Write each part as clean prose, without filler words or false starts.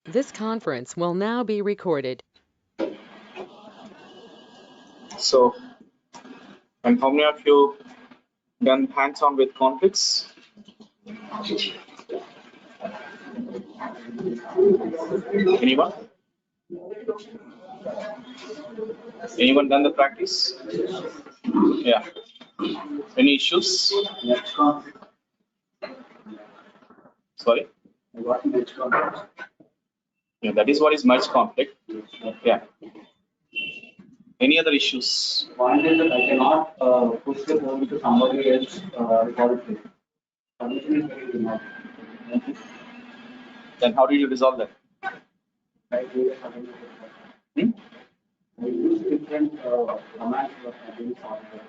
This conference will now be recorded. So, and how many of you done hands-on with conflicts? Anyone? Anyone done the practice? Yeah. Any issues? Sorry? Yeah, that is what is merge conflict. Yeah. Any other issues? One is that I cannot push the phone to somebody else recorded. Permission is very remote. Then how did you resolve that? I do Hmm? I use different commands for having software.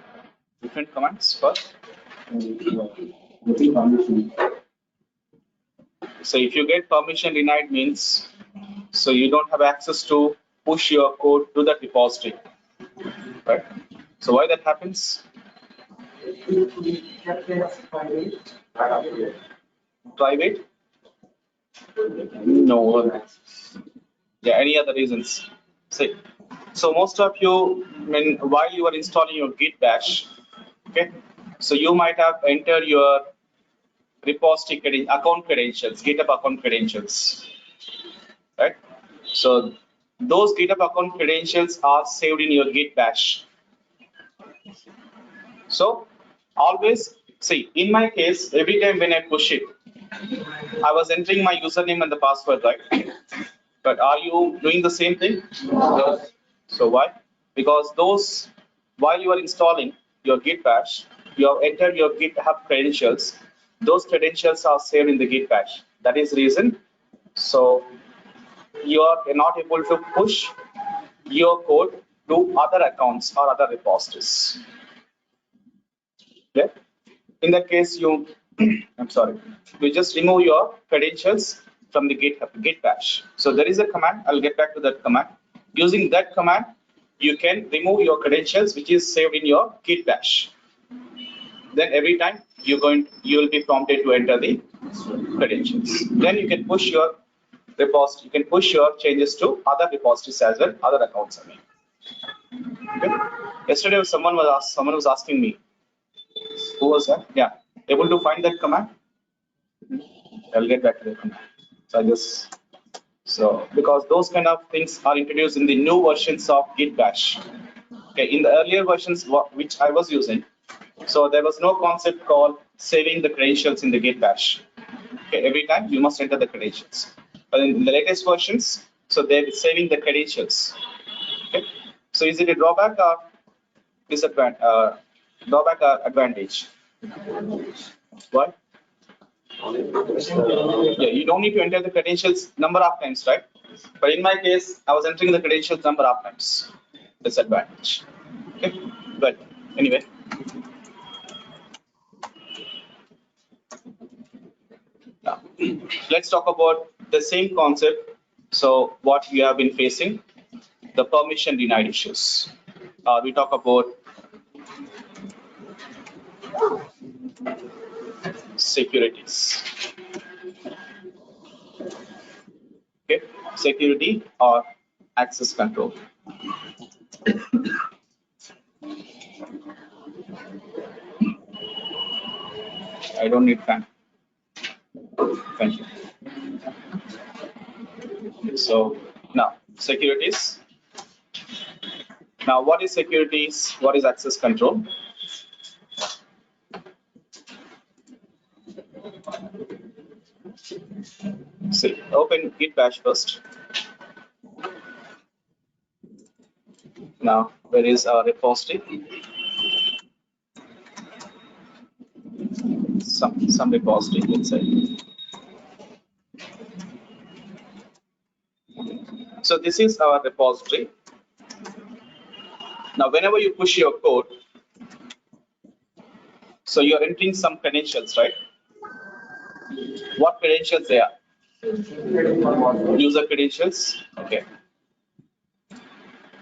Different commands for? Getting permission. So if you get permission denied means, so you don't have access to push your code to the repository, right? So why that happens? Private? No. Yeah, any other reasons? See, so most of you, while you are installing your Git bash, okay, so you might have entered your repository account credentials, GitHub account credentials, right? So those GitHub account credentials are saved in your Git bash. So always see, in my case, every time when I push it, I was entering my username and the password, right? But are you doing the same thing? Yes. So why? Because those, while you are installing your Git bash, you have entered your GitHub credentials. Those credentials are saved in the Git bash. That is the reason. So you are not able to push your code to other accounts or other repositories. Okay? In that case, you, I'm sorry, you just remove your credentials from the Git bash. So there is a command. I'll get back to that command. Using that command, you can remove your credentials, which is saved in your Git bash. Then every time you will be prompted to enter the credentials. Then you can push your repository. You can push your changes to other repositories as well, other accounts. I mean. Okay. Yesterday, someone was asking me, who was that? Yeah, able to find that command? I'll get back to the command. So I just because those kind of things are introduced in the new versions of Git Bash. Okay, in the earlier versions which I was using, so there was no concept called saving the credentials in the Git Bash. Okay, every time you must enter the credentials. But in the latest versions, so they're saving the credentials. Okay, so is it a drawback or disadvantage? Drawback or advantage? Why? Yeah, you don't need to enter the credentials number of times, right? But in my case, I was entering the credentials number of times. Disadvantage. Okay, but anyway. Now, let's talk about the same concept. So, what we have been facing, the permission denied issues. We talk about securities. Okay, security or access control. I don't need fan. Thank you. So now securities. Now what is securities? What is access control? See, open Git bash first. Now where is our repository? Some repository, let's say. So this is our repository. Now whenever you push your code, so you're entering some credentials, right? What credentials they are? User credentials. Okay.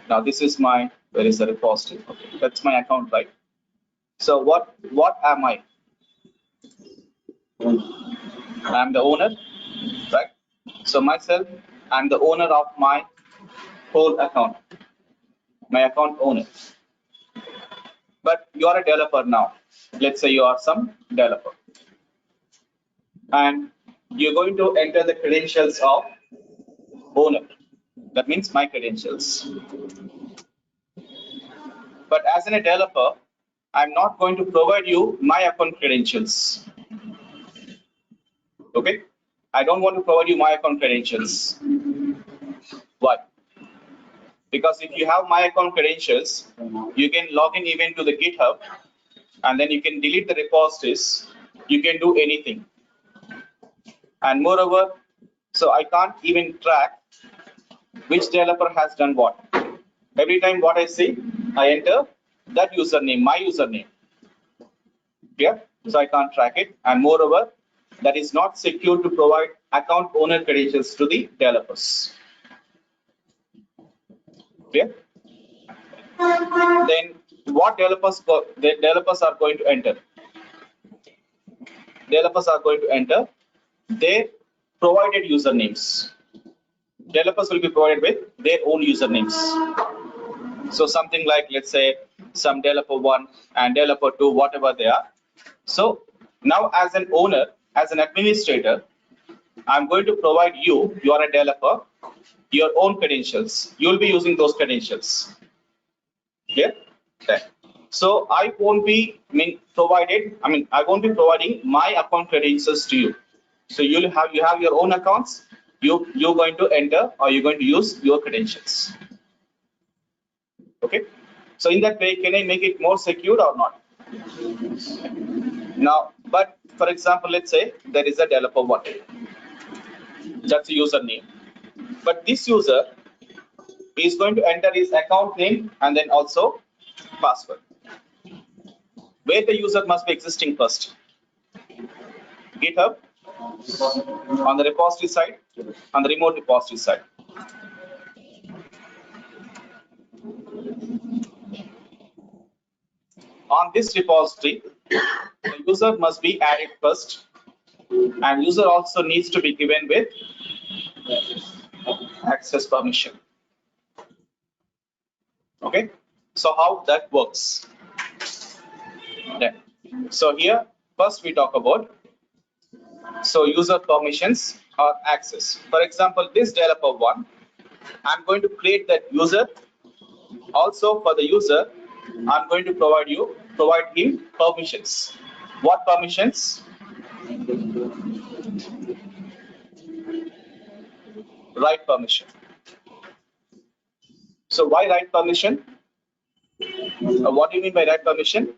Now this is my, where is the repository? Okay, that's my account, right? So what am I? I'm the owner, right? So myself, I'm the owner of my whole account, my account owner. But you are a developer now. Let's say you are some developer. And you're going to enter the credentials of owner. That means my credentials. But as a developer, I'm not going to provide you my account credentials. Okay? I don't want to provide you my account credentials. Why? Because if you have my account credentials, you can log in even to the GitHub, and then you can delete the repositories. You can do anything. And moreover, so I can't even track which developer has done what. Every time what I see, I enter that username, my username. Yeah, so I can't track it. And moreover, that is not secure to provide account owner credentials to the developers. Yeah. Then what the developers are going to enter? Developers are going to enter their provided usernames. Developers will be provided with their own usernames. So something like, let's say, some developer 1 and developer 2, whatever they are. So now as an owner, as an administrator, I'm going to provide you, you are a developer, your own credentials. You'll be using those credentials. Clear? Okay. So I won't be I won't be providing my account credentials to you. So you have your own accounts. You're going to enter, or you're going to use your credentials. Okay. So in that way, can I make it more secure or not? Now, but for example, let's say there is a developer 1. That's a username. But this user is going to enter his account name and then also password. Where the user must be existing first? GitHub, on the repository side, on the remote repository side. On this repository, the user must be added first, and user also needs to be given with access permission. Okay, so how that works? Then, so here first we talk about user permissions or access. For example, this developer 1, I'm going to create that user. Also for the user, I'm going to provide him permissions. What permissions? Write permission. So why write permission? What do you mean by write permission?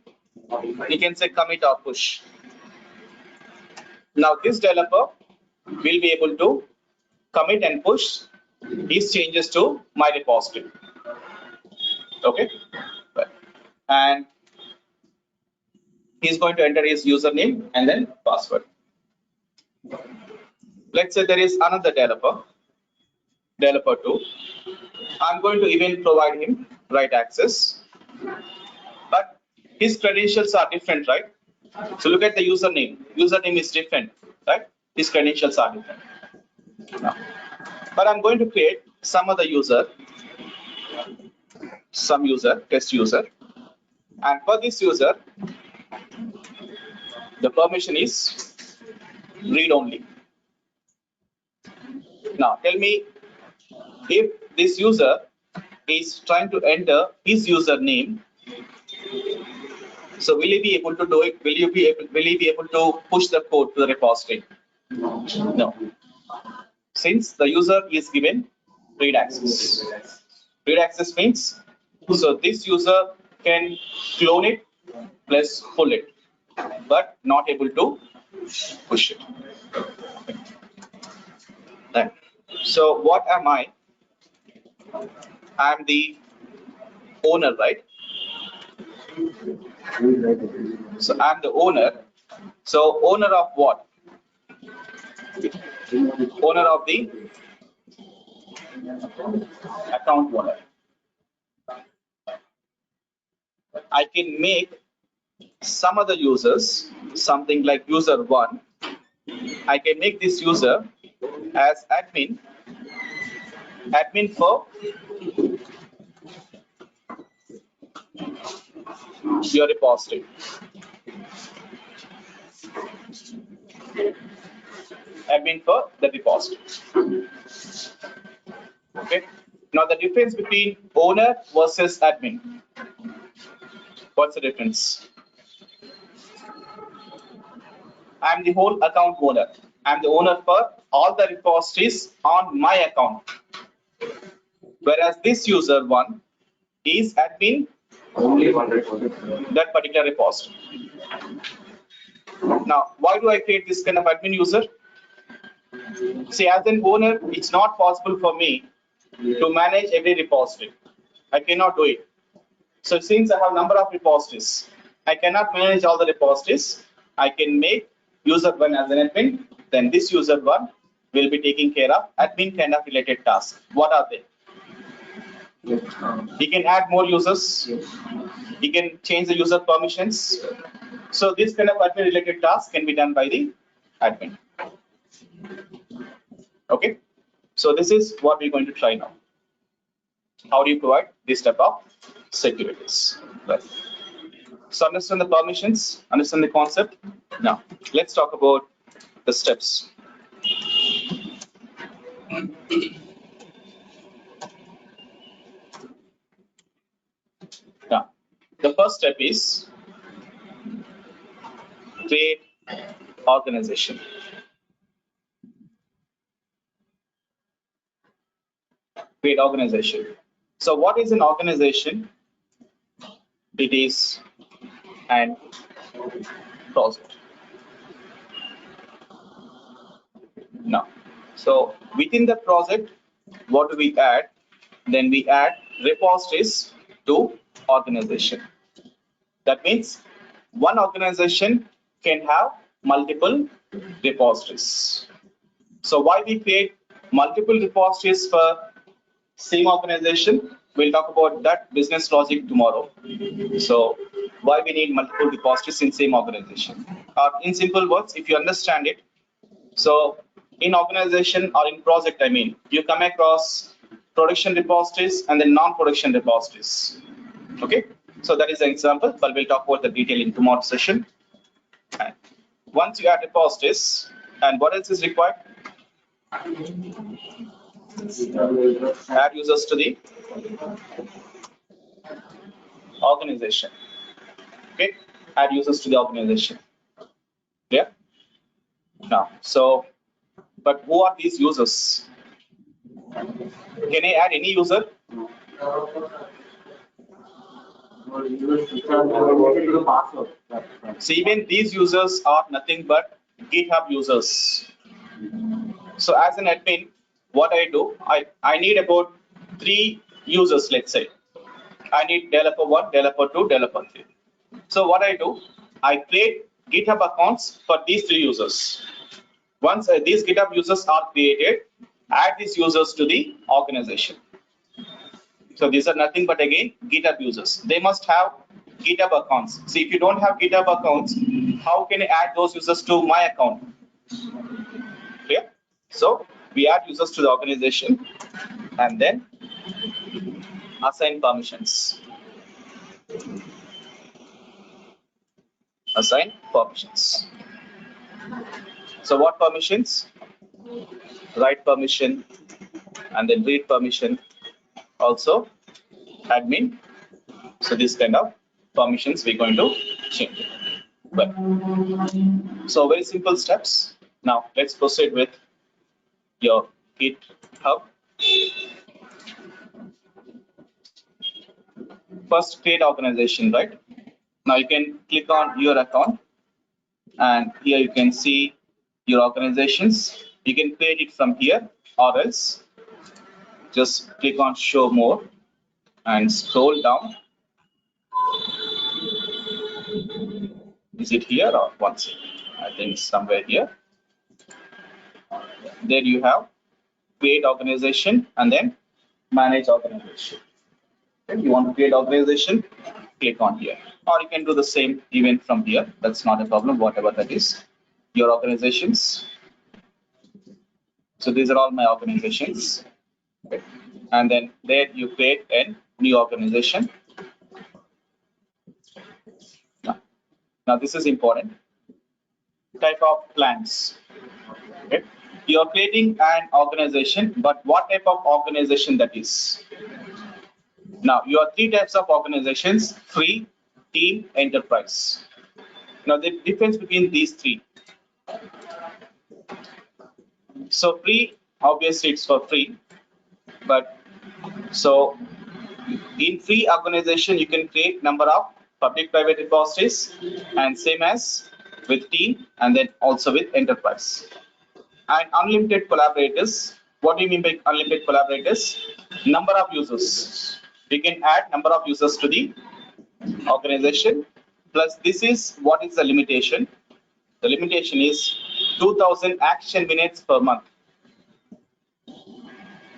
You can say commit or push. Now this developer will be able to commit and push these changes to my repository. Okay, and he's going to enter his username and then password. Let's say there is another developer 2. I'm going to even provide him write access, but his credentials are different, right? So look at the username. Username is different, right? His credentials are different. Now, but I'm going to create some other user, test user, and for this user, the permission is read only. Now tell me, if this user is trying to enter his username, so will he be able to do it? Will he be able to push the code to the repository? No. Since the user is given read access. Read access means, so this user can clone it plus pull it, but not able to push it. Right. So what am I? I'm the owner, right? So I'm the owner. So owner of what? Owner of the account owner. I can make some other users, something like user 1. I can make this user as admin, admin for your repository. Admin for the repository. Okay. Now the difference between owner versus admin. What's the difference? I'm the whole account owner. I'm the owner for all the repositories on my account. Whereas this user one is admin Only one repository. that particular repository. Now, why do I create this kind of admin user? See, as an owner, it's not possible for me to manage every repository. I cannot do it. So since I have number of repositories, I cannot manage all the repositories. I can make user one as an admin, then this user one will be taking care of admin kind of related tasks. What are they? He can add more users. He can change the user permissions. So this kind of admin related task can be done by the admin. Okay. So this is what we're going to try now. How do you provide this type of securities? Right. So understand the permissions, understand the concept. Now let's talk about the steps. Now, the first step is create organization. Create organization. So what is an organization? It is an project. Now, so within the project, what do we add? Then we add repositories to organization. That means one organization can have multiple repositories. So why we create multiple repositories for same organization? We'll talk about that business logic tomorrow. So why we need multiple repositories in same organization? In simple words, if you understand it, so in organization or in project, I mean, you come across production repositories and then non-production repositories. Okay, so that is an example, but we'll talk about the detail in tomorrow's session. And once you add repositories, and what else is required? Add users to the organization. Okay, add users to the organization. Yeah. Now, so, but who are these users? Can I add any user? So even these users are nothing but GitHub users. So as an admin, what I do, I need about 3 users, let's say. I need developer 1, developer 2, developer 3. So what I do, I create GitHub accounts for these 3 users. Once these GitHub users are created, add these users to the organization. So these are nothing but again GitHub users. They must have GitHub accounts. See, if you don't have GitHub accounts, how can I add those users to my account? Clear? So we add users to the organization and then assign permissions. Assign permissions. So what permissions? Write permission and then read permission. Also admin. So this kind of permissions we're going to change. But so very simple steps. Now let's proceed with your GitHub. First, create organization, right? Now you can click on your account and here you can see your organizations. You can create it from here or else just click on show more and scroll down. Is it here or one second? I think somewhere here. There you have create organization and then manage organization. If you want to create organization, click on here. Or you can do the same even from here. That's not a problem, whatever that is. Your organizations. So these are all my organizations. Okay. And then there you create a new organization. Now this is important. Type of plans. Okay. You are creating an organization, but what type of organization that is? Now you have three types of organizations: free, team, enterprise. Now the difference between these three. So free, obviously it's for free, but so in free organization you can create number of public-private repositories, and same as with team and then also with enterprise. And unlimited collaborators. What do you mean by unlimited collaborators? Number of users. We can add number of users to the organization. Plus this is what is the limitation. The limitation is 2000 action minutes per month.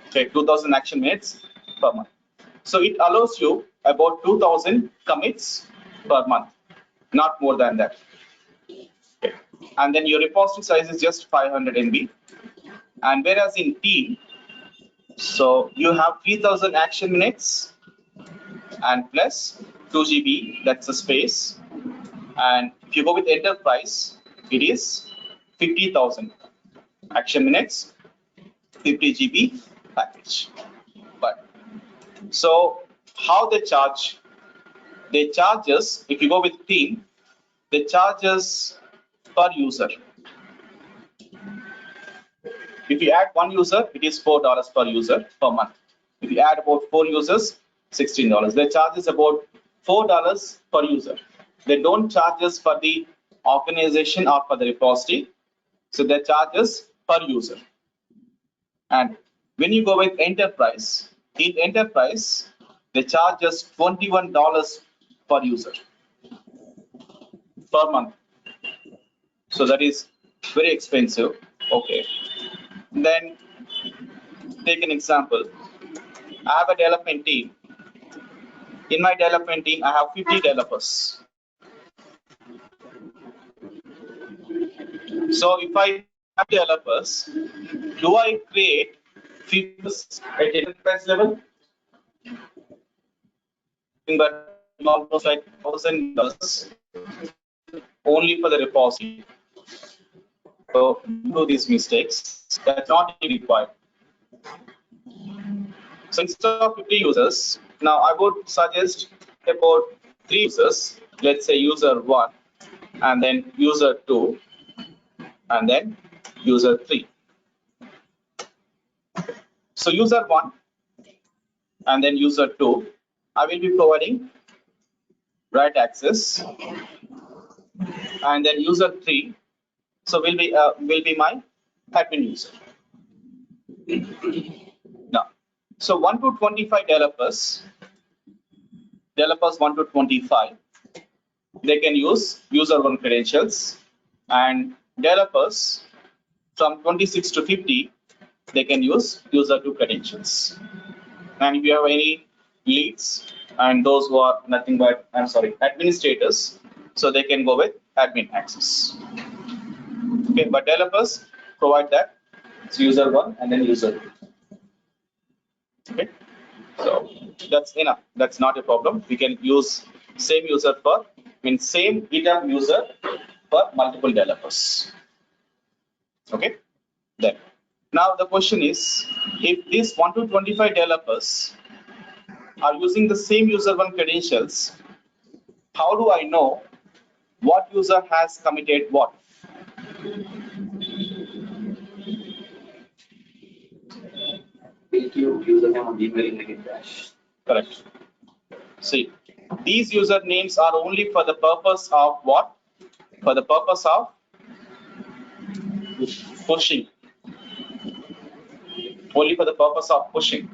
Okay, 2000 action minutes per month. So it allows you about 2000 commits per month, not more than that. Okay. And then your repository size is just 500 MB. And whereas in team, so you have 3000 action minutes and plus 2 GB, that's the space. And if you go with enterprise, it is 50,000 action minutes, 50 GB package. But so how they charge? They charge us, if you go with team, they charge us per user. If you add one user, it is $4 per user per month. If you add about 4 users, $16. They charge us about $4 per user. They don't charge us for the organization or for the repository. So they charge us per user. And when you go with enterprise, in enterprise, they charge us $21 per user per month. So that is very expensive. Okay. Then take an example. I have a development team. In my development team, I have 50 developers. So if I have developers, do I create features at enterprise level? But almost like $1,000 only for the repository. So do these mistakes. That's not required. So instead of 50 users, now I would suggest about 3 users. Let's say user 1, and then user 2, and then user 3. So user 1 and then user 2, I will be providing write access, and then user 3, so will be my admin user. Now, so 1 to 25 developers 1 to 25, they can use user 1 credentials, and developers from 26 to 50, they can use user 2 credentials. And if you have any leads and those who are nothing but administrators, so they can go with admin access. Okay, but developers provide that. It's user 1 and then user 2. Okay, so that's enough. That's not a problem. We can use same user for same GitHub user for multiple developers. Okay, then now the question is, if these 1 to 25 developers are using the same user 1 credentials, how do I know what user has committed what? Username and email in the Git bash. Correct. See, these usernames are only for the purpose of what? For the purpose of pushing. Only for the purpose of pushing.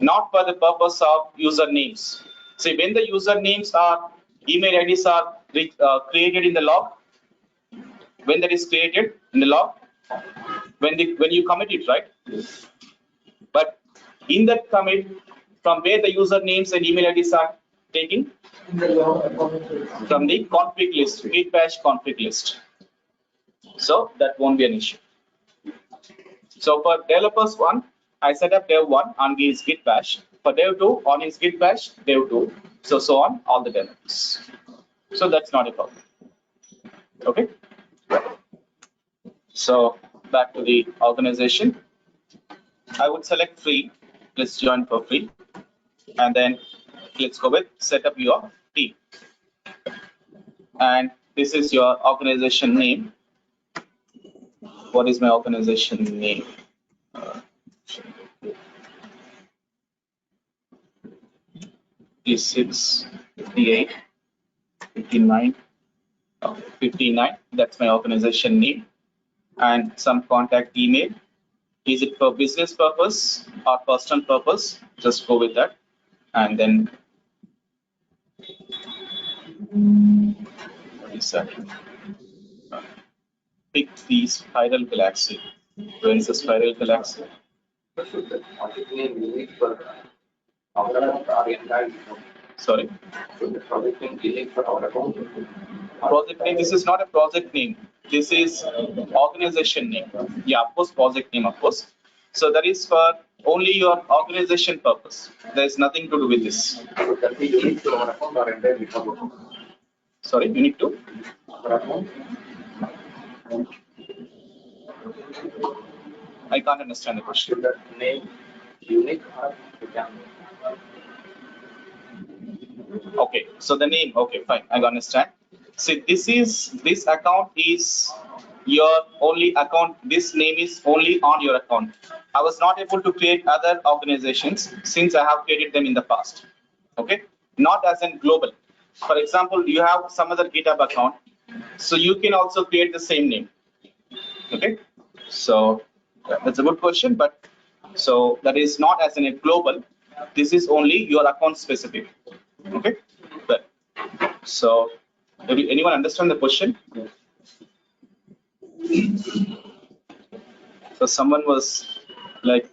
Not for the purpose of usernames. See, when the usernames are, email IDs are created in the log, when that is created in the log, when you commit it, right? But in that commit, from where the usernames and email IDs are taken? From the config list, git bash config list. So that won't be an issue. So for developers 1, I set up dev1 on his git bash. For dev2 on his git bash, dev2. So on all the devs. So that's not a problem. Okay. So back to the organization. I would select free. Let's join for free. And then let's go with set up your team. And this is your organization name. What is my organization name? P6, 58, 59, 59. That's my organization name. And some contact email. Is it for business purpose or personal purpose? Just go with that. And then what is that? Pick the spiral galaxy. Where is the spiral galaxy? Should the project name unique for our account or entire? Sorry. Should the project name unique for our account? Project name. This is not a project name. This is organization name. Yeah, of course, project name, of course. So that is for only your organization purpose. There is nothing to do with this. Should that be unique to our account or entire account? Sorry, you need to. Our account? I can't understand the question. Should that name unique or we can? Okay, so the name. Okay, fine. I understand. See, this account is your only account. This name is only on your account. I was not able to create other organizations since I have created them in the past. Okay, not as in global. For example, you have some other GitHub account, so you can also create the same name. Okay, so that's a good question, but so that is not as in a global. This is only your account specific. Okay, but so anyone understand the question? So someone was like,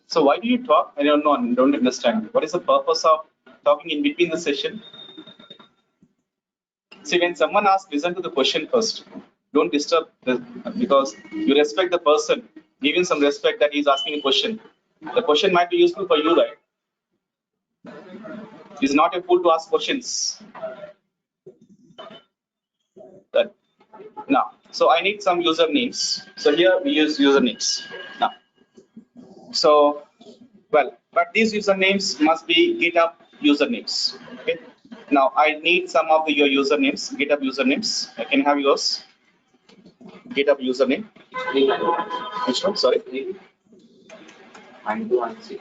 so why do you talk? I don't know, don't understand. What is the purpose of talking in between the session? See, when someone asks, listen to the question first. Don't disturb because you respect the person. Give him some respect that he's asking a question. The question might be useful for you, right? It's not a fool to ask questions. That now, so I need some usernames. So here we use usernames now. So, well, but these usernames must be GitHub usernames. Okay. Now I need some of your usernames, GitHub usernames. I can have yours. GitHub username. Which one? Sorry. 9216.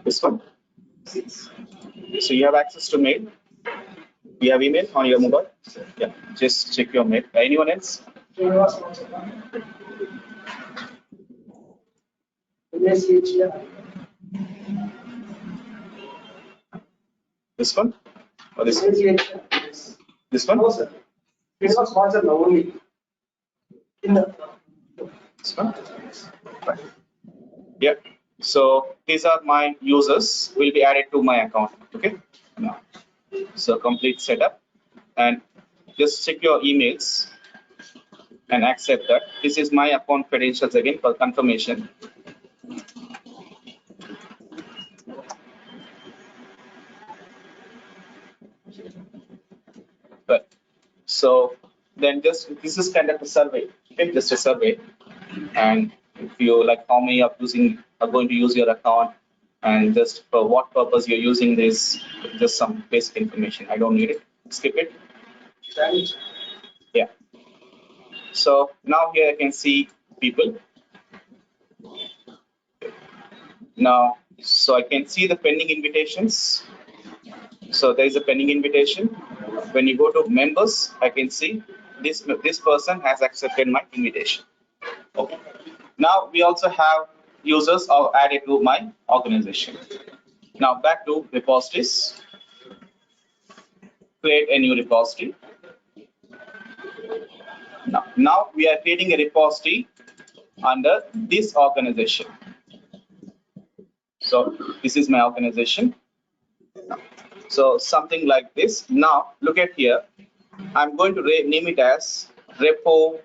This one. 6. So you have access to mail. You have email on your mobile. Yeah. Just check your mail. Anyone else? This one? Or this one? This one? No, sir. It was sponsored only. This one? Right. Yeah. So these are my users will be added to my account. Okay. Now, so complete setup and just check your emails and accept that. This is my account credentials again for confirmation. But so then just this is kind of a survey. Okay, just a survey. And if you like how many are going to use your account and just for what purpose you're using this, just some basic information. I don't need it. Skip it. Yeah. So now here I can see people. Now, so I can see the pending invitations. So there is a pending invitation. When you go to members, I can see this person has accepted my invitation. Okay. Now we also have users are added to my organization. Now back to repositories. Create a new repository. Now we are creating a repository under this organization. So this is my organization. So something like this. Now look at here. I'm going to name it as repo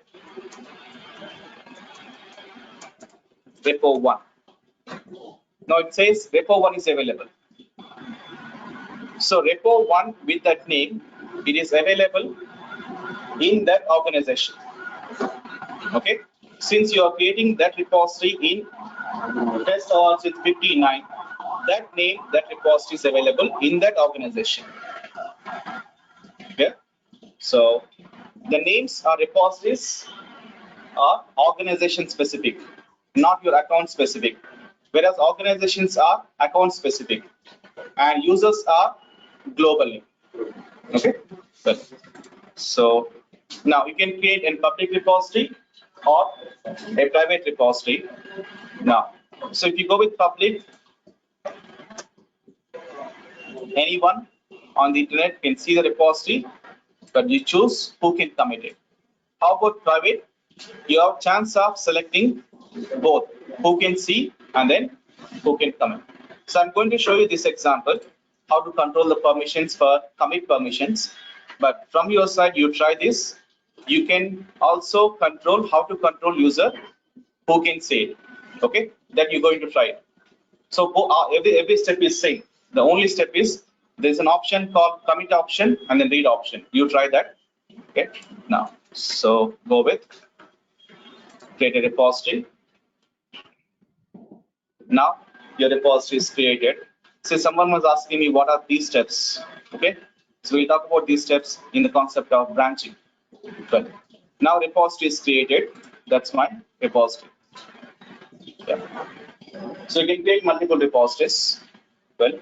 repo 1. Now it says repo 1 is available. So repo 1 with that name, it is available in that organization. Okay. Since you are creating that repository in test ORs with 59, that name, that repository is available in that organization. Okay. So the names are repositories are organization specific, not your account specific. Whereas organizations are account specific and users are globally. Okay. Well, so now you can create a public repository or a private repository. Now, so if you go with public, anyone on the internet can see the repository, but you choose who can commit it. How about private? You have chance of selecting both who can see and then who can commit. So I'm going to show you this example, how to control the permissions for commit permissions. But from your side, you try this. You can also control how to control user who can say it. Okay, that you're going to try it. So every step is same. The only step is there's an option called commit option and then read option. You try that. Okay. Now, so go with create a repository. Now your repository is created. So someone was asking me what are these steps. Okay. So we'll talk about these steps in the concept of branching. Well, now repository is created. That's my repository. Yeah. So you can create multiple repositories. Well,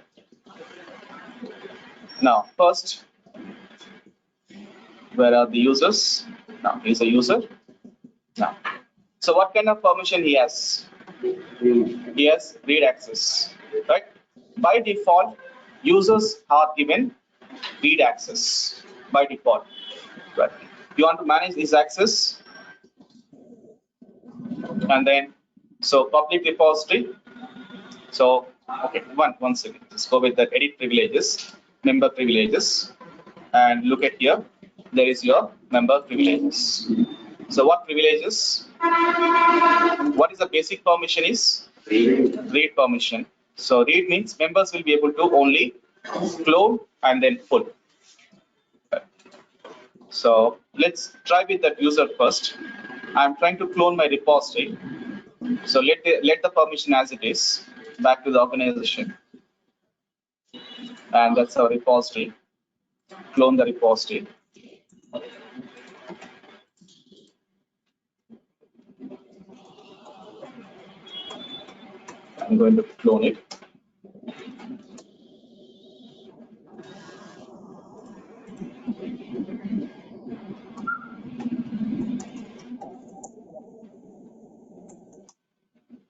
now first, where are the users? Now he's a user. Now, so what kind of permission he has? He has read access, right? By default, users are given read access by default. Right? You want to manage this access, and then so public repository. So okay, one second. Let's go with the edit privileges, member privileges, and look at here. There is your member privileges. So what privileges? What is the basic permission is? Read permission. So read means members will be able to only clone and then pull. So let's try with that user first. I'm trying to clone my repository. So let the permission as it is back to the organization. And that's our repository. Clone the repository. I'm going to clone it.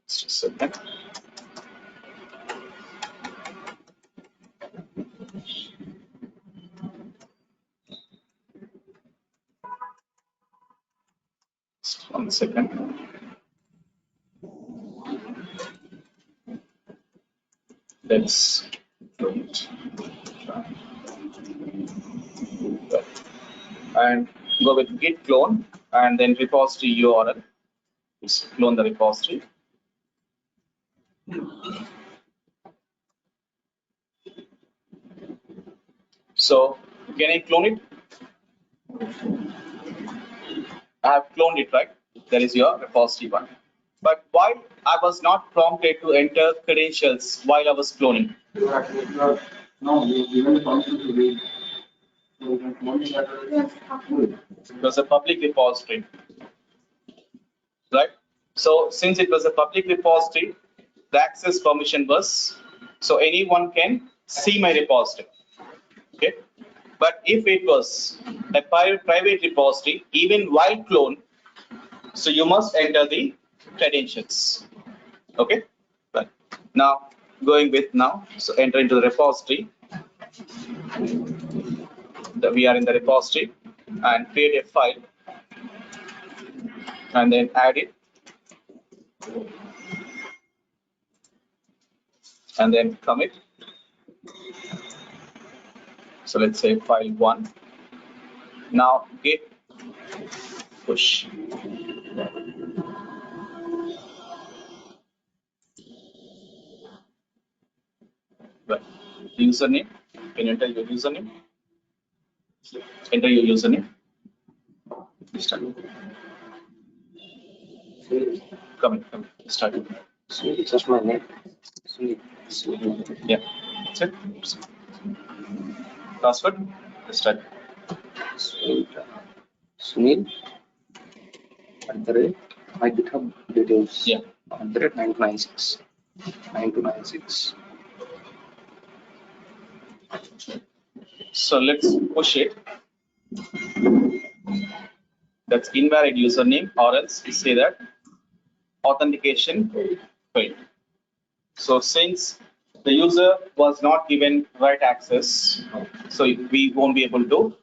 Just a second. Just 1 second. Let's clone it. And go with git clone and then repository URL. Just clone the repository. So can I clone it? I have cloned it, right? There is your repository one. But why I was not prompted to enter credentials while I was cloning? No, you given the permission to read. So you can clone it. It was a public repository, right? So since it was a public repository, the access permission was so anyone can see my repository. Okay. But if it was a private repository, even while clone, so you must enter the credentials. Okay. But now going with now, so enter into the repository. We are in the repository and create a file and then add it and then commit. So let's say file 1. Now git push. Right. Username. Can you enter your username? Enter your username. Start. Come. Start. Just my name. Yeah. That's it. Password. Start. Sunil. My GitHub details. Yeah. 9296. 9296. So let's push it. That's invalid username, or else we say that authentication failed. So since the user was not given right access, so we won't be able to,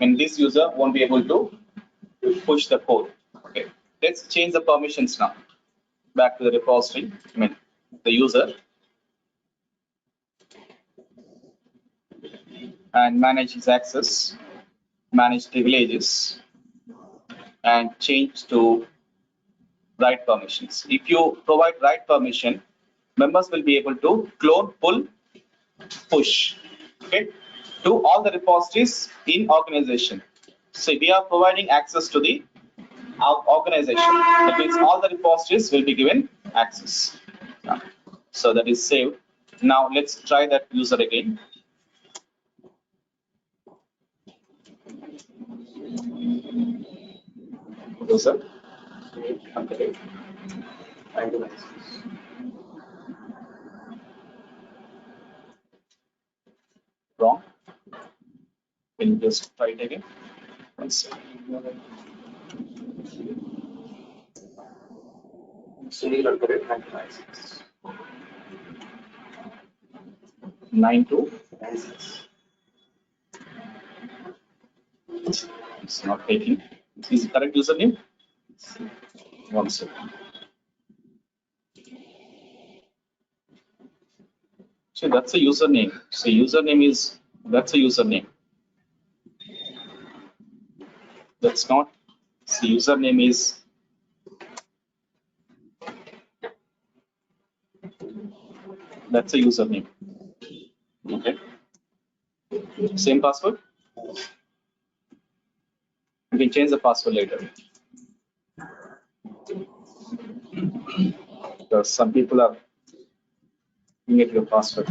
and this user won't be able to push the code. Okay, let's change the permissions now. Back to the repository, the user, and manage his access, manage privileges, and change to right permissions. If you provide right permission, members will be able to clone, pull, push, okay, to all the repositories in organization. So we are providing access to the organization. That means all the repositories will be given access. So that is saved. Now let's try that user again. User. Okay. Wrong. Can you just try it again? Let's see. Sunil at the rate 9296. 9296. It's not taking. Is it correct username? One second. So that's a username. So username is, that's a username. That's not, the username is, that's a username. Okay. Same password. You can change the password later. Because some people are looking at your password.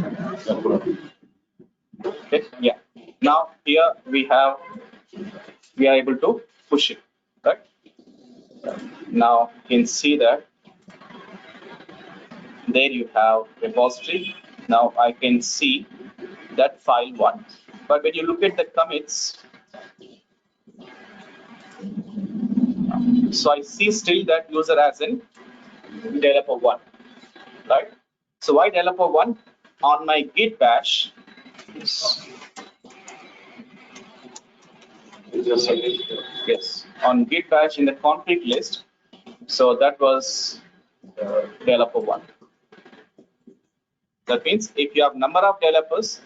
Okay. Yeah. Now here we are able to push it, right? Now you can see that there you have repository. Now I can see that file one. But when you look at the commits, so I see still that user as in developer one, right? So why developer one? On my Git bash, yes, on Git bash in the config list, so that was developer one. That means if you have number of developers,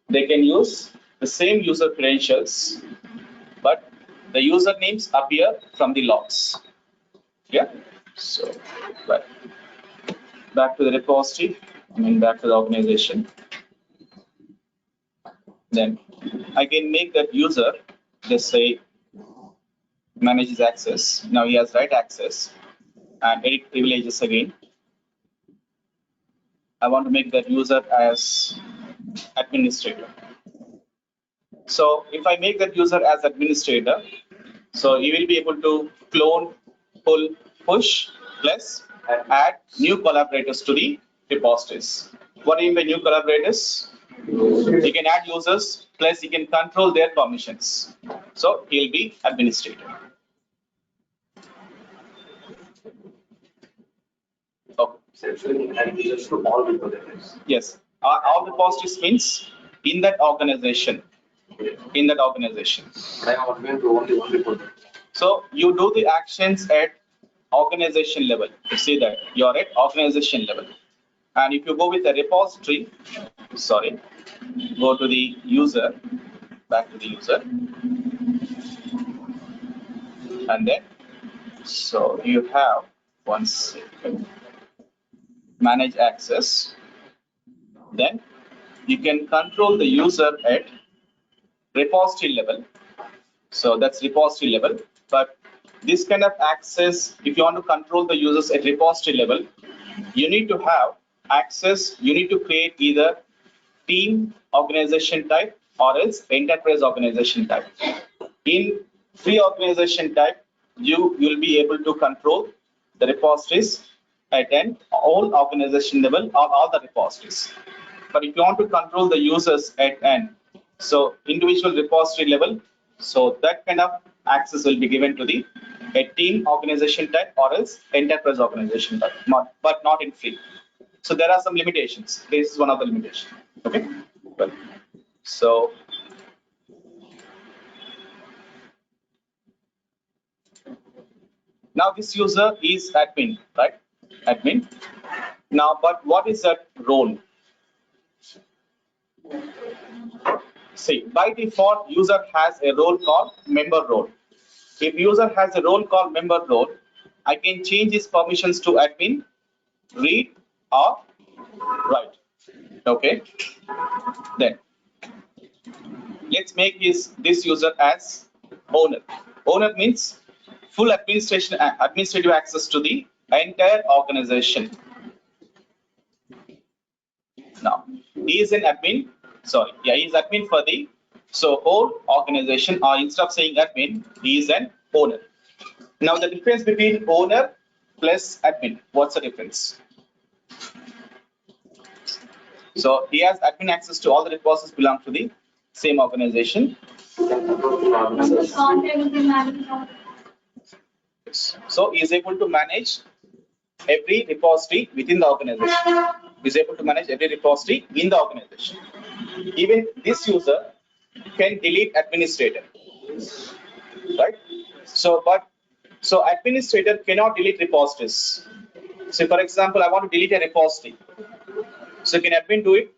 they can use the same user credentials, but the usernames appear from the logs. Yeah. So, right. Back to the repository, back to the organization. Then I can make that user, just say, manages access. Now he has right access, and edit privileges again. I want to make that user as administrator. So if I make that user as administrator, so you will be able to clone, pull, push, plus add new collaborators to the repositories. What do you mean by new collaborators? You can add users, plus you can control their permissions. So he'll be administrator. And just to all repositories. Yes, all repositories means in that organization. In that organization. I am going to only one repository. So you do the actions at organization level. You see that you're at organization level. And if you go with the repository, sorry, go to the user, back to the user. And then, so you have one second, manage access, then you can control the user at repository level. So that's repository level. But this kind of access, if you want to control the users at repository level, you need to have access. You need to create either team organization type or else enterprise organization type. In free organization type, you will be able to control the repositories at an all organization level or all the repositories. But if you want to control the users at an individual repository level, so that kind of access will be given to the a team organization type or else enterprise organization type, but not in free. So there are some limitations. This is one of the limitations. Okay. Well, so now this user is admin, right? Admin. Now, but what is that role? See, by default, user has a role called member role. If user has a role called member role, I can change his permissions to admin, read, or write. Okay. Then let's make this user as owner. Owner means full administrative access to the entire organization. Now he is an admin. Sorry, yeah, he is admin for the whole organization. Or instead of saying admin, he is an owner. Now the difference between owner plus admin. What's the difference? So he has admin access to all the repositories belong to the same organization. So he is able to manage every repository within the organization. He is able to manage every repository in the organization. Even this user can delete administrator, right? So administrator cannot delete repositories. So for example, I want to delete a repository. So can admin do it?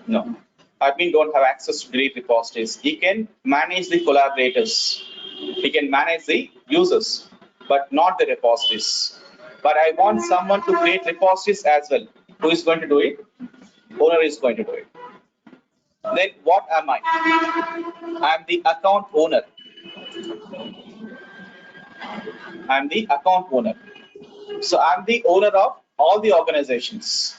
No. Admin don't have access to delete repositories. He can manage the collaborators. He can manage the users, but not the repositories. But I want someone to create repositories as well. Who is going to do it? Owner is going to do it. Then what am I? I am the account owner. I am the account owner. So I am the owner of all the organizations.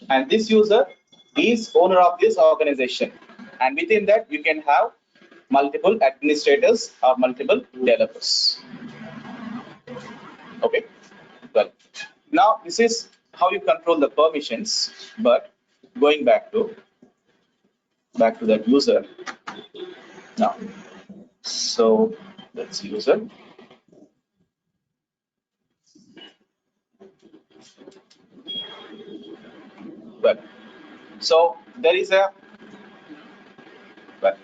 And this user is owner of this organization. And within that, you can have multiple administrators or multiple developers. Okay. Well, now this is how you control the permissions. But going back to that user. Now, so that's user. Well, so there is a, well,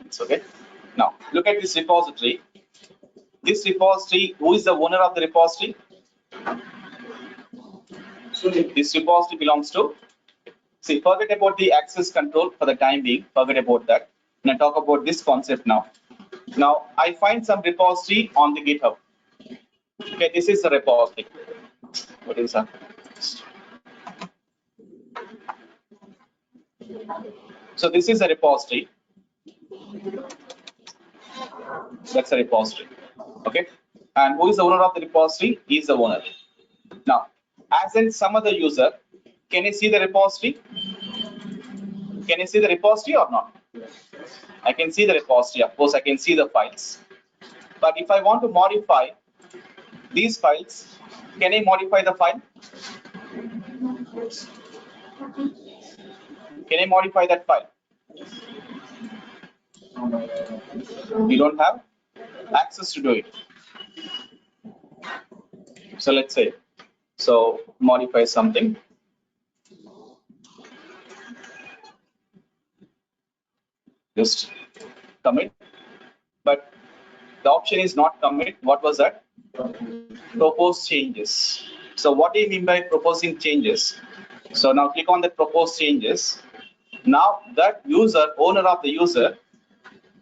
it's okay. Now look at this repository. This repository, who is the owner of the repository? So this repository belongs to, see, forget about the access control for the time being, forget about that. Now talk about this concept now. Now I find some repository on the GitHub. Okay, this is a repository. What is that? So this is a repository. That's a repository. Okay. And who is the owner of the repository? He is the owner. Now, as in some other user, can you see the repository? Can you see the repository or not? I can see the repository. Of course, I can see the files. But if I want to modify these files, can I modify the file? Can I modify that file? You don't have access to do it. So let's say, so modify something. Just commit, but the option is not commit. What was that? Propose changes. So what do you mean by proposing changes? So now click on the propose changes. Now that user, owner of the user,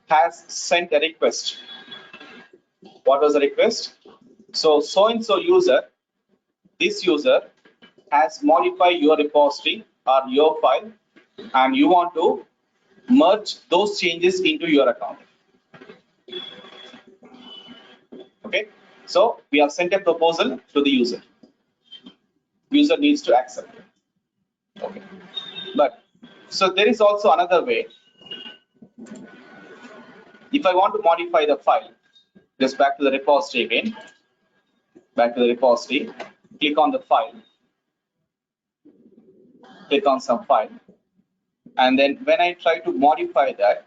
has sent a request. What was the request? So and so user, this user has modified your repository or your file and you want to merge those changes into your account. Okay, so we have sent a proposal to the user. User needs to accept it. Okay, but so there is also another way. If I want to modify the file, just back to the repository again, back to the repository, click on the file, click on some file, and then when I try to modify that,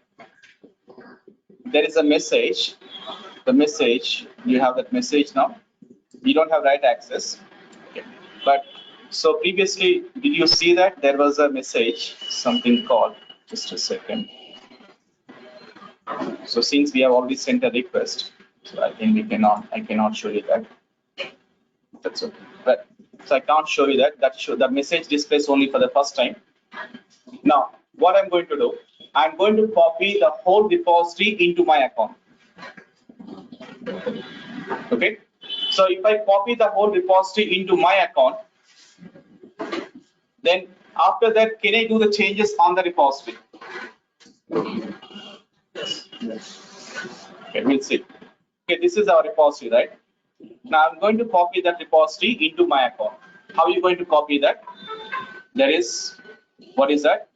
there is a message. The message, you have that message now. You don't have write access. Okay. But so previously, did you see that there was a message, something called, just a second. So since we have already sent a request, so I think I cannot show you that. That's okay. But so I can't show you that. The message displays only for the first time. Now, what I'm going to do, I'm going to copy the whole repository into my account. Okay. So if I copy the whole repository into my account, then after that, can I do the changes on the repository? Okay, we'll see. Okay, this is our repository, right? Now I'm going to copy that repository into my account. How are you going to copy that? There is, what is that?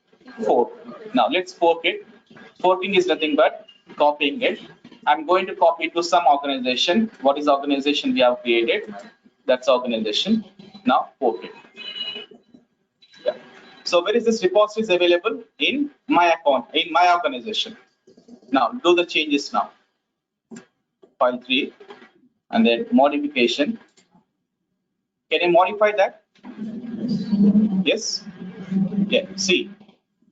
Fork. Now let's fork it. Forking is nothing but copying it. I'm going to copy it to some organization. What is the organization we have created? That's organization. Now fork it. Yeah. So where is this repository is available? In my account, in my organization. Now do the changes now. File 3 and then modification. Can I modify that? Yes. Yeah. See,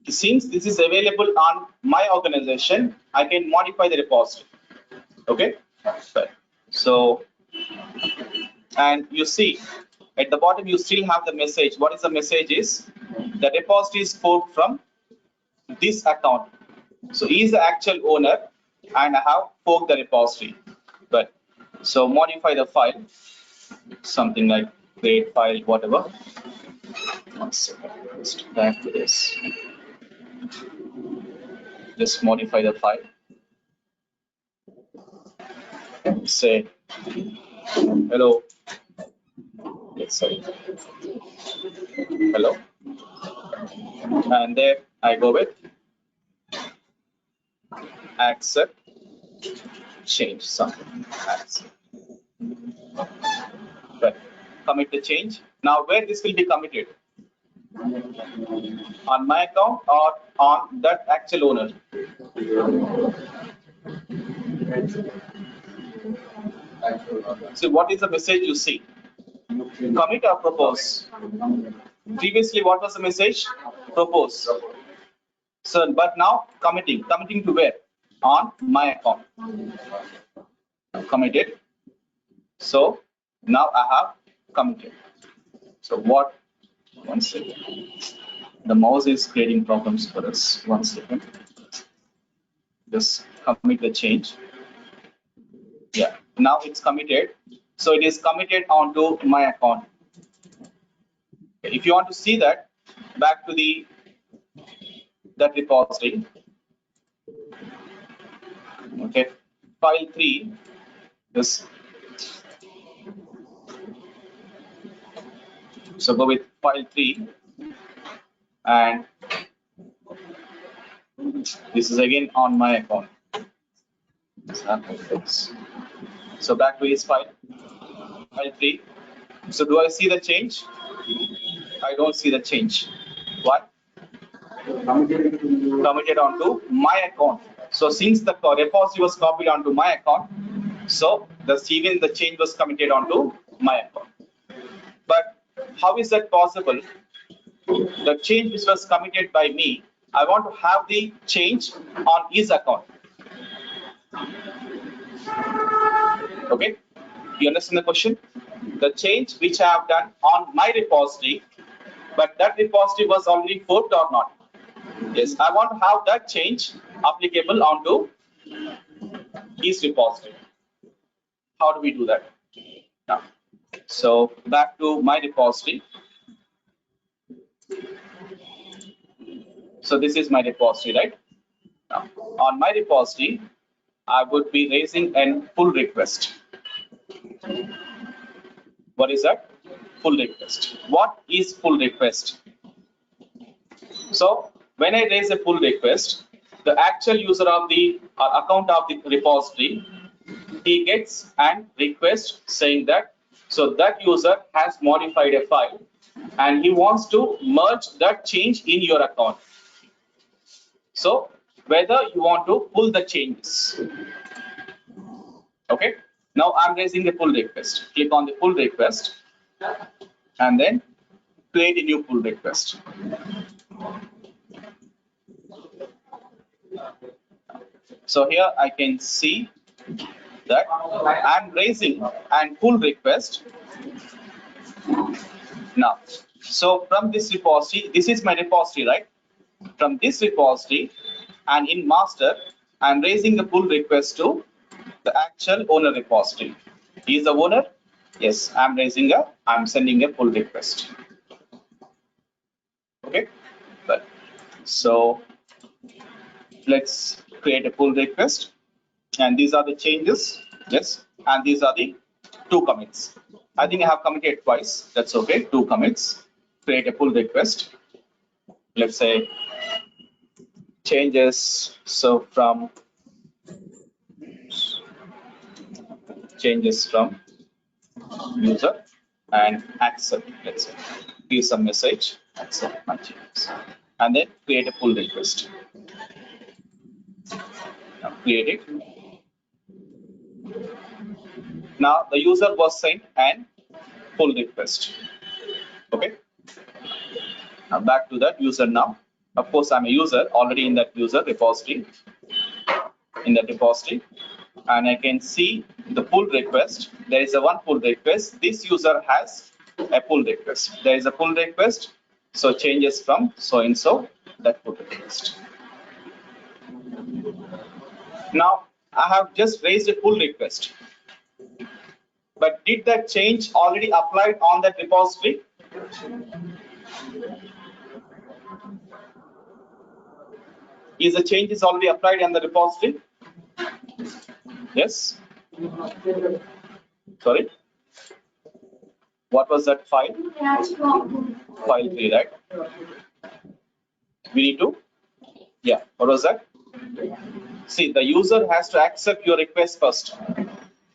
since this is available on my organization, I can modify the repository. Okay. So, and you see at the bottom you still have the message. What is the message is the repository is forked from this account. So he is the actual owner and I have forked the repository. But so modify the file, something like create file, whatever. 1 second, just back to this. Just modify the file. Say hello. Let's say hello. And there I go with accept, change something. Accept. Right. Commit the change. Now where this will be committed? On my account or on that actual owner? So what is the message you see? Commit or propose? Previously what was the message? Propose. So but now committing to where? On my account. Committed. So now I have committed. So what? 1 second. The mouse is creating problems for us. 1 second. Just commit the change. Yeah. Now it's committed. So it is committed onto my account. If you want to see that, back to that repository. Okay. File 3. This. So go with file 3 and this is again on my account. So back to his file 3. So do I see the change? I don't see the change. What? Committed onto my account. So since the repository was copied onto my account, so even the change was committed onto my account. But how is that possible? The change which was committed by me, I want to have the change on his account. Okay, you understand the question? The change which I have done on my repository, but that repository was already forked or not? Yes, I want to have that change applicable onto his repository. How do we do that? Now, so back to my repository. So this is my repository, right? Now, on my repository, I would be raising a pull request. What is that? Pull request. What is pull request? So when I raise a pull request, the actual user of the account of the repository, he gets an request saying that, so that user has modified a file and he wants to merge that change in your account. So whether you want to pull the changes. Okay. Now I'm raising a pull request. Click on the pull request and then create a new pull request. So here I can see that I'm raising an pull request now. So from this repository, this is my repository, right? From this repository and in master, I'm raising the pull request to the actual owner repository. He is the owner. Yes, I'm sending a pull request. Okay, but so let's create a pull request, and these are the changes. Yes, and these are the 2 commits. I think I have committed twice. That's okay. 2 commits. Create a pull request. Let's say changes. So from changes from user and accept. Let's say give some message. Accept my changes, and then create a pull request. Now create it. Now the user was sent an pull request. Okay. Now back to that user now. Of course, I'm a user already in that user repository. And I can see the pull request. There is a one pull request. This user has a pull request. There is a pull request. So changes from so and so that pull request. Now I have just raised a pull request. But did that change already applied on that repository? Is the change is already applied on the repository? Yes. Sorry. What was that file? File 3, right? We need to. Yeah. What was that? See, the user has to accept your request first.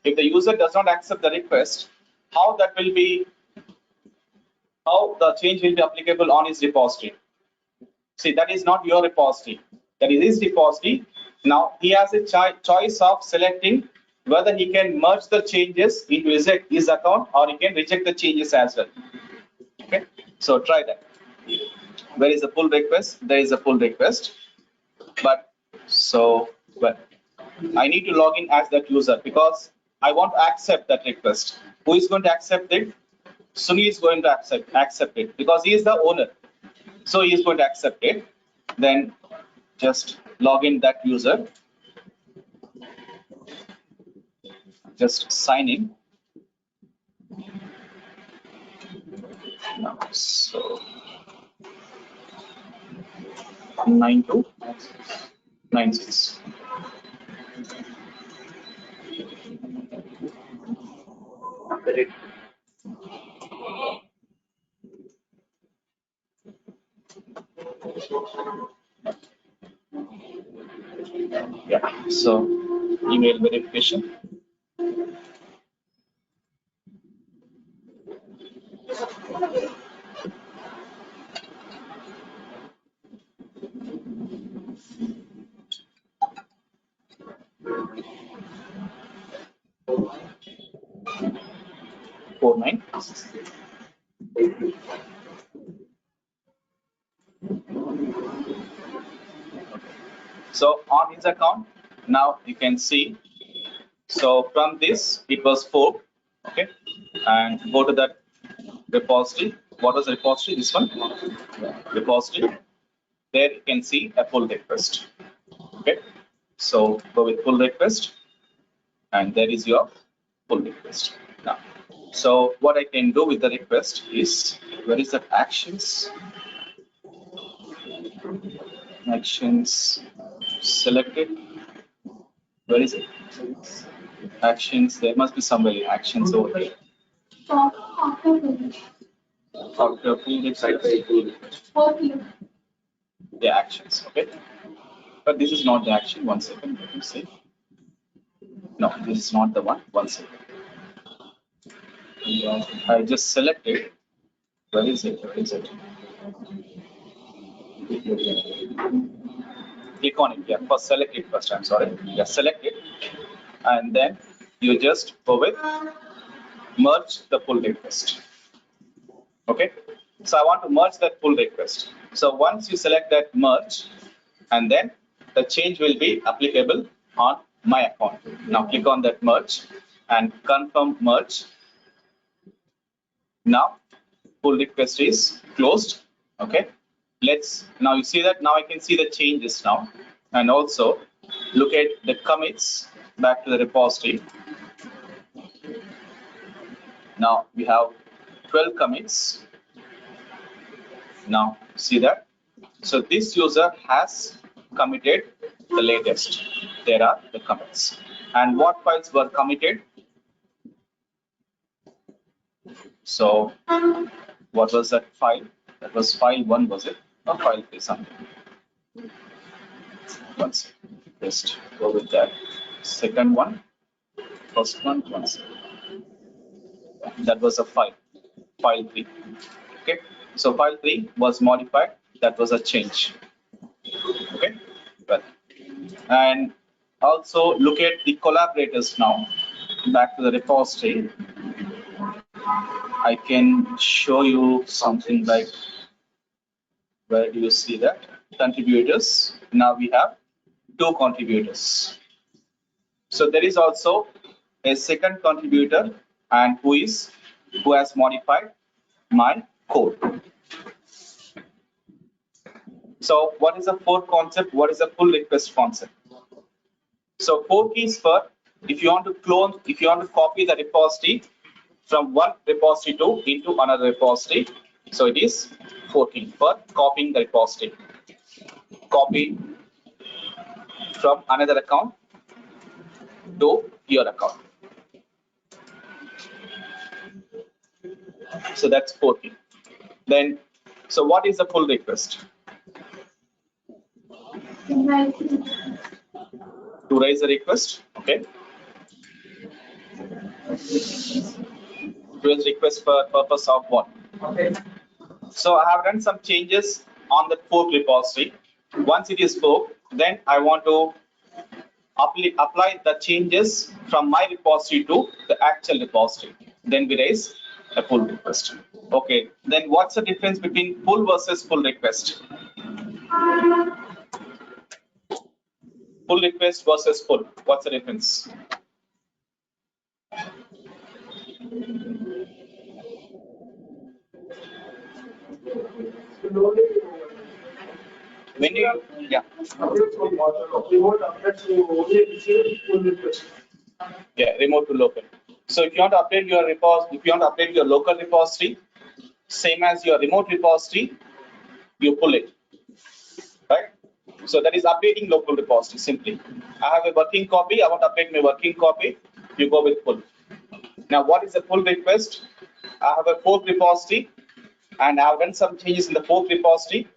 If the user does not accept the request, how the change will be applicable on his repository? See, that is not your repository. That is his repository. Now he has a choice of selecting whether he can merge the changes into his account or he can reject the changes as well. Okay, so try that. Where is the pull request? There is a pull request, but I need to log in as that user because I want to accept that request. Who is going to accept it? Sunil is going to accept it because he is the owner. So he is going to accept it. Then just log in that user. Just sign in. Now, so 9296. Yeah, so email verification. Four nine. So on his account, now you can see. So from this, it was 4. Okay, and go to that repository. What was the repository? This one, repository. There you can see a pull request. Okay, so go with pull request, and there is your pull request. Now, so what I can do with the request is, where is that actions? Actions selected. Where is it? Actions. There must be somewhere actions over here. After field the actions. Okay. But this is not the action. 1 second. Let me see. No, this is not the one. 1 second. I just selected. Where is it? Where is it? Click on it. Yeah, first select it first. I'm sorry. Yeah, select it. And then you just go with merge the pull request. Okay. So I want to merge that pull request. So once you select that merge, and then the change will be applicable on my account. Now click on that merge and confirm merge. Now pull request is closed. Okay. Now you see that now I can see the changes now, and also look at the commits back to the repository. Now we have 12 commits. Now see that. So this user has committed the latest. There are the commits. And what files were committed? So what was that file? That was file 1, was it? Or file 3 something. Once. Just go with that. Second one. First one. Once. That was a file. File 3. Okay. So file 3 was modified. That was a change. Okay. Well. And also look at the collaborators now. Back to the repository. I can show you something like, where do you see that? Contributors. Now we have 2 contributors. So there is also a second contributor, and who has modified my code. So what is the fork concept? What is the pull request concept? So fork is for if you want to clone, if you want to copy the repository from one repository into another repository. So it is forking for copying the repository. Copy from another account to your account. So that's forking. Then, so what is the pull request? To raise a request, okay. To raise request for purpose of what? Okay. So I have done some changes on the fork repository. Once it is forked, then I want to apply the changes from my repository to the actual repository. Then we raise a pull request. Okay. Then what's the difference between pull versus pull request? Pull request versus pull. What's the difference? When you, yeah. Yeah, remote to local. So if you want to update your repository, if you want to update your local repository, same as your remote repository, you pull it, right? So that is updating local repository simply. I have a working copy. I want to update my working copy. You go with pull. Now, what is a pull request? I have a fork repository, and I have done some changes in the fork repository.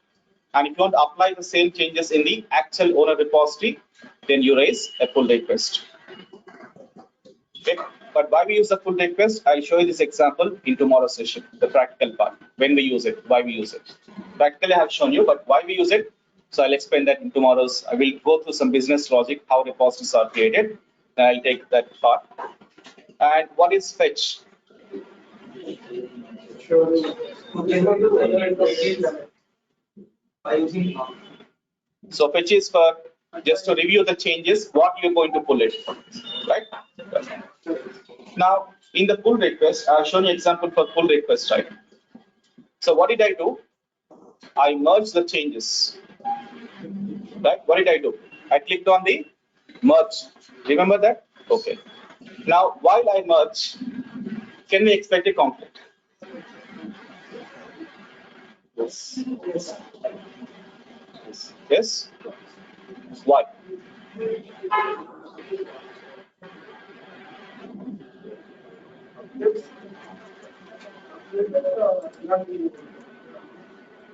And if you want to apply the same changes in the actual owner repository, then you raise a pull request. Okay. But why we use the pull request? I'll show you this example in tomorrow's session, the practical part. When we use it, why we use it. Practically, I have shown you, but why we use it? So I'll explain that in tomorrow's. I will go through some business logic, how repositories are created. I'll take that part. And what is fetch? So fetch is for just to review the changes, what you're going to pull it, right? Now, in the pull request, I've shown you example for pull request, right? So what did I do? I merged the changes, right? What did I do? I clicked on the merge. Remember that? Okay. Now, while I merge, can we expect a conflict? Yes. Yes? Why?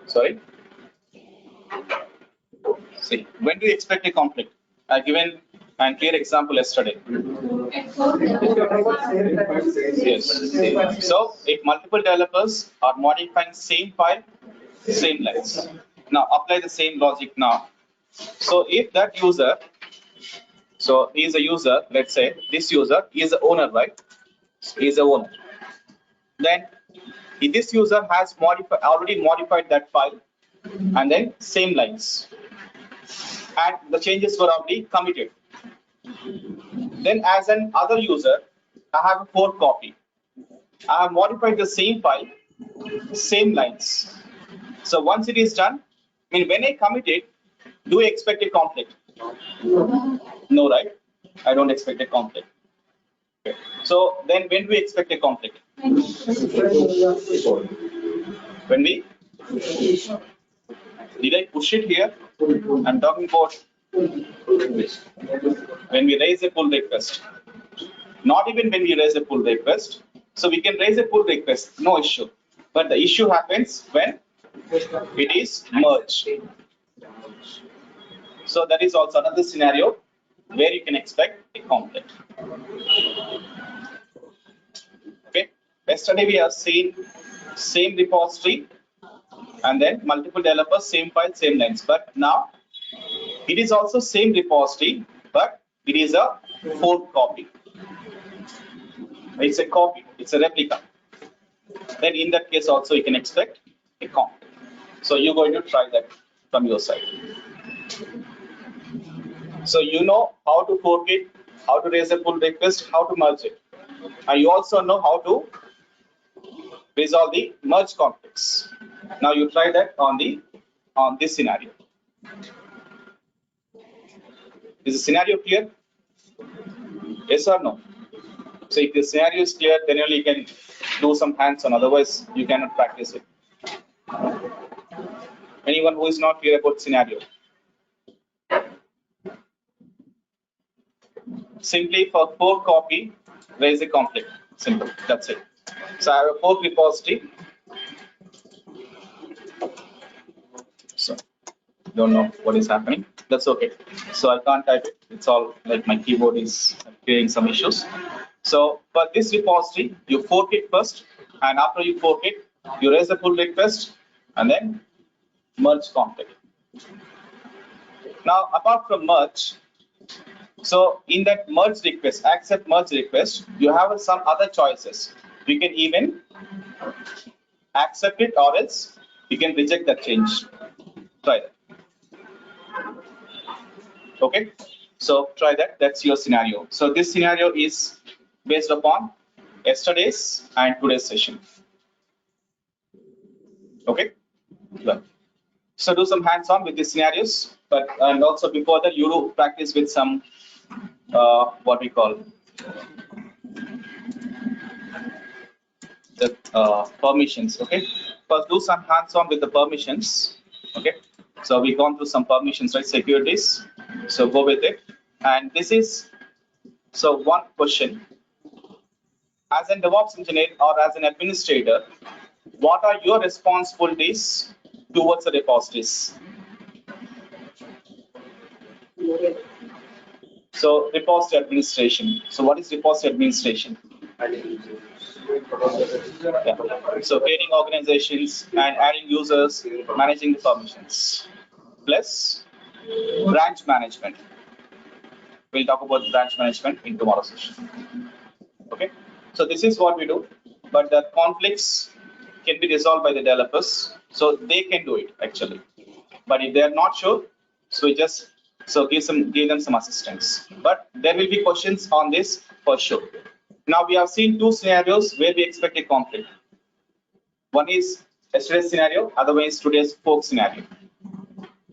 Sorry? See, when do you expect a conflict? I given a clear example yesterday. Yes. So, if multiple developers are modifying same file, same lines. Now, apply the same logic now. So, if that user, so he is a user, let's say this user is the owner, right? He is the owner. Then, if this user has already modified that file, and then same lines, and the changes were already committed. Then as an other user, I have a fork copy. I have modified the same file, same lines. So once it is done, I mean, when I commit it, do I expect a conflict? No, right? I don't expect a conflict. Okay. So then when do we expect a conflict? When we, did I push it here? I'm talking about when we raise a pull request. Not even when we raise a pull request. So we can raise a pull request, no issue. But the issue happens when it is merged. So that is also another scenario where you can expect a conflict. Okay. Yesterday we have seen same repository and then multiple developers, same file, same lines. But now it is also same repository, but it is a fork copy. It's a copy, it's a replica. Then in that case also you can expect a conflict. So you're going to try that from your side. So you know how to fork it, how to raise a pull request, how to merge it. And you also know how to resolve the merge conflicts. Now you try that on this scenario. Is the scenario clear? Yes or no? So if the scenario is clear, then only you can do some hands-on. Otherwise, you cannot practice it. Anyone who is not clear about scenario? Simply for fork copy, raise a conflict. Simple. That's it. So I have a fork repository. So don't know what is happening. That's okay. So I can't type it. It's all like my keyboard is creating some issues. So for this repository, you fork it first, and after you fork it, you raise a pull request and then merge conflict. Now, apart from merge, so in that merge request, accept merge request, you have some other choices. You can even accept it or else you can reject that change. Try that. Okay, so try that. That's your scenario. So this scenario is based upon yesterday's and today's session. Okay, well, so do some hands-on with these scenarios, but and also before that you do practice with some what we call the permissions. Okay, first do some hands-on with the permissions. Okay, so we've gone through some permissions, right? Securities. So go with it. And this is, so one question. As a DevOps engineer or as an administrator, what are your responsibilities towards the repositories? So repository administration. So what is repository administration? Yeah. So creating organizations and adding users, managing the permissions, plus branch management. We'll talk about branch management in tomorrow's session. Okay. So this is what we do, but the conflicts can be resolved by the developers, so they can do it actually. But if they are not sure, so we just give them some assistance. But there will be questions on this for sure. Now we have seen two scenarios where we expect a conflict. One is yesterday's scenario, other one is today's fork scenario.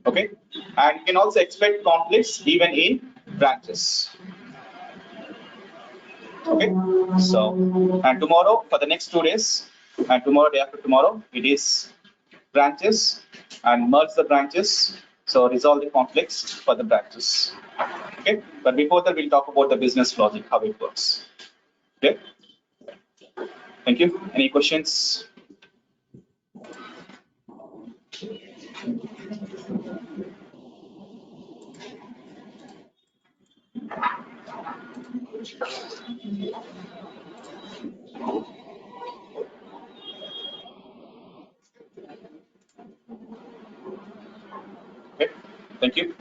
Okay, and you can also expect conflicts even in branches. Okay, so and tomorrow for the next 2 days and tomorrow day after tomorrow it is branches and merge the branches. So resolve the conflicts for the branches. Okay, but before that, we'll talk about the business logic, how it works. Okay, thank you. Any questions? Okay, thank you.